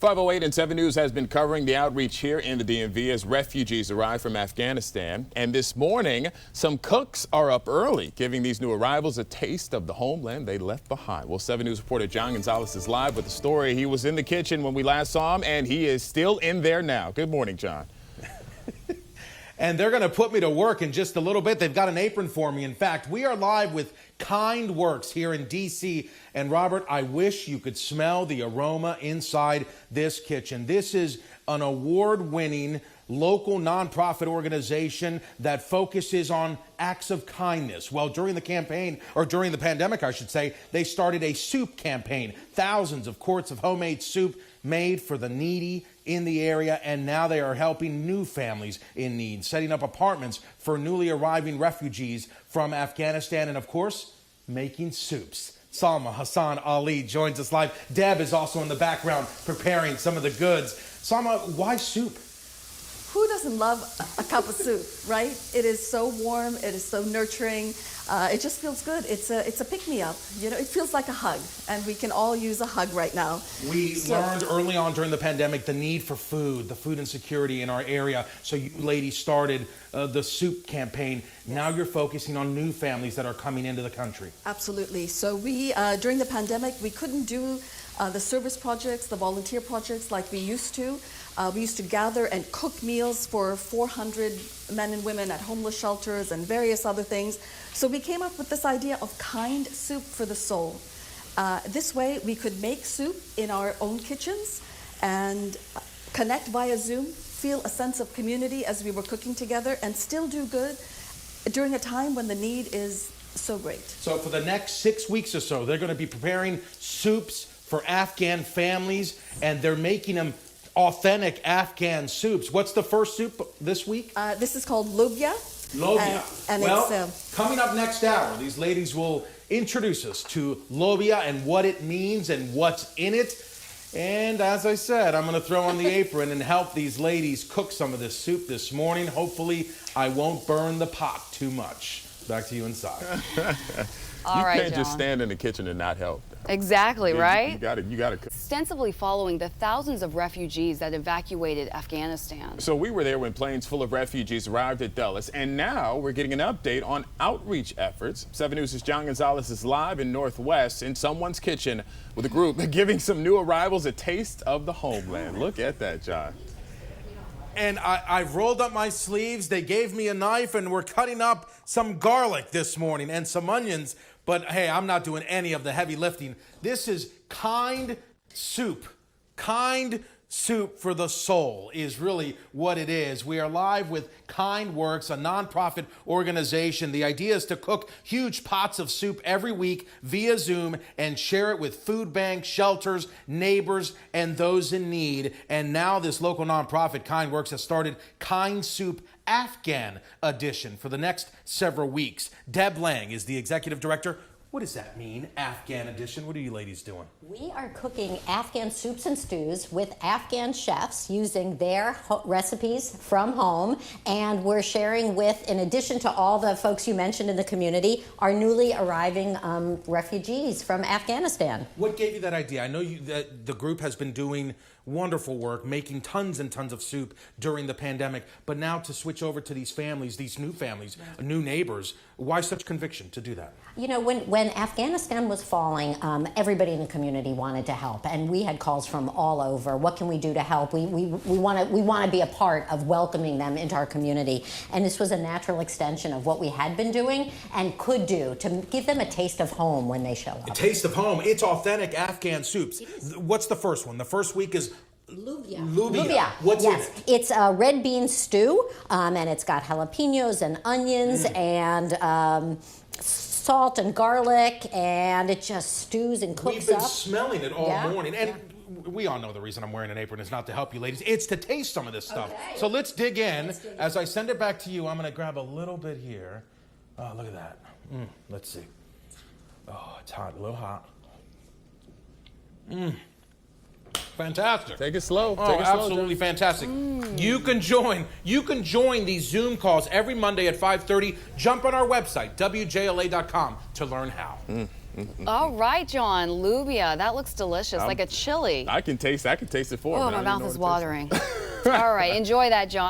508 and 7 News has been covering the outreach here in the DMV as refugees arrive from Afghanistan. And this morning, some cooks are up early, giving these new arrivals a taste of the homeland they left behind. Well, 7 News reporter John Gonzalez is live with the story. He was in the kitchen when we last saw him, and he is still in there now. Good morning, John. And they're going to put me to work in just a little bit. They've got an apron for me. In fact, we are live with KindWorks here in D.C. And Robert, I wish you could smell the aroma inside this kitchen. This is an award-winning local nonprofit organization that focuses on acts of kindness. Well, during the campaign, or during the pandemic, I should say, they started a soup campaign. Thousands of quarts of homemade soup made for the needy in the area, and now they are helping new families in need, setting up apartments for newly arriving refugees from Afghanistan, and of course, making soups. Salma Hassan Ali joins us live. Deb is also in the background preparing some of the goods. Salma, why soup? Who doesn't love a cup of soup, right? It is so warm, it is so nurturing. It just feels good. It's a pick-me-up. You know, it feels like a hug, and we can all use a hug right now. We learned early on during the pandemic the need for food, the food insecurity in our area. So you ladies started the soup campaign. Now you're focusing on new families that are coming into the country. Absolutely. So we, during the pandemic, we couldn't do the service projects, the volunteer projects like we used to. We used to gather and cook meals for 400 men and women at homeless shelters and various other things. So we came up with this idea of kind soup for the soul. This way we could make soup in our own kitchens and connect via Zoom, feel a sense of community as we were cooking together, and still do good during a time when the need is so great. So for the next 6 weeks or so, they're going to be preparing soups for Afghan families, and they're making them authentic Afghan soups. What's the first soup this week? This is called lobia. Lobia. And well, it's, coming up next hour, these ladies will introduce us to lobia and what it means and what's in it. And as I said, I'm going to throw on the apron and help these ladies cook some of this soup this morning. Hopefully, I won't burn the pot too much. Back to you inside. All right, you can't just stand in the kitchen and not help. Exactly, right? You got to cook. Ostensibly following the thousands of refugees that evacuated Afghanistan. So we were there when planes full of refugees arrived at Dulles, and now we're getting an update on outreach efforts. 7 News' John Gonzalez is live in Northwest in someone's kitchen with a group giving some new arrivals a taste of the homeland. Look at that, John. And I've rolled up my sleeves. They gave me a knife, and we're cutting up some garlic this morning and some onions. But hey, I'm not doing any of the heavy lifting. This is kind soup. Kind soup for the soul is really what it is. We are live with KindWorks, a nonprofit organization. The idea is to cook huge pots of soup every week via Zoom and share it with food banks, shelters, neighbors, and those in need. And now this local nonprofit, KindWorks, has started Kind Soup Afghan Edition for the next several weeks. Deb Lang is the executive director. What does that mean, Afghan Edition? What are you ladies doing? We are cooking Afghan soups and stews with Afghan chefs using their recipes from home, and we're sharing with, in addition to all the folks you mentioned in the community, our newly arriving refugees from Afghanistan. What gave you that idea? I know that the group has been doing wonderful work, making tons and tons of soup during the pandemic, but now to switch over to these families, these new families, new neighbors, why such conviction to do that? You know, when Afghanistan was falling, everybody in the community wanted to help, and we had calls from all over. What can we do to help? We want to be a part of welcoming them into our community, and this was a natural extension of what we had been doing and could do to give them a taste of home when they show up. A taste of home. It's authentic Afghan soups. What's the first one? The first week is Lubia. What's in it? It's a red bean stew, and it's got jalapenos and onions and salt and garlic, and it just stews and cooks up. We've been smelling it all morning, and we all know the reason I'm wearing an apron is not to help you ladies. It's to taste some of this stuff. Okay. So let's dig in. As I send it back to you, I'm going to grab a little bit here. Oh, look at that. Let's see. Oh, it's hot, a little hot. Fantastic. Take it slow. Oh, Take it slow, absolutely John. fantastic. You can join these Zoom calls every Monday at 5:30. Jump on our website, WJLA.com, to learn how. All right, John, lubia. That looks delicious, like a chili. I can taste it for Oh, him. my mouth is watering. All right, enjoy that, John.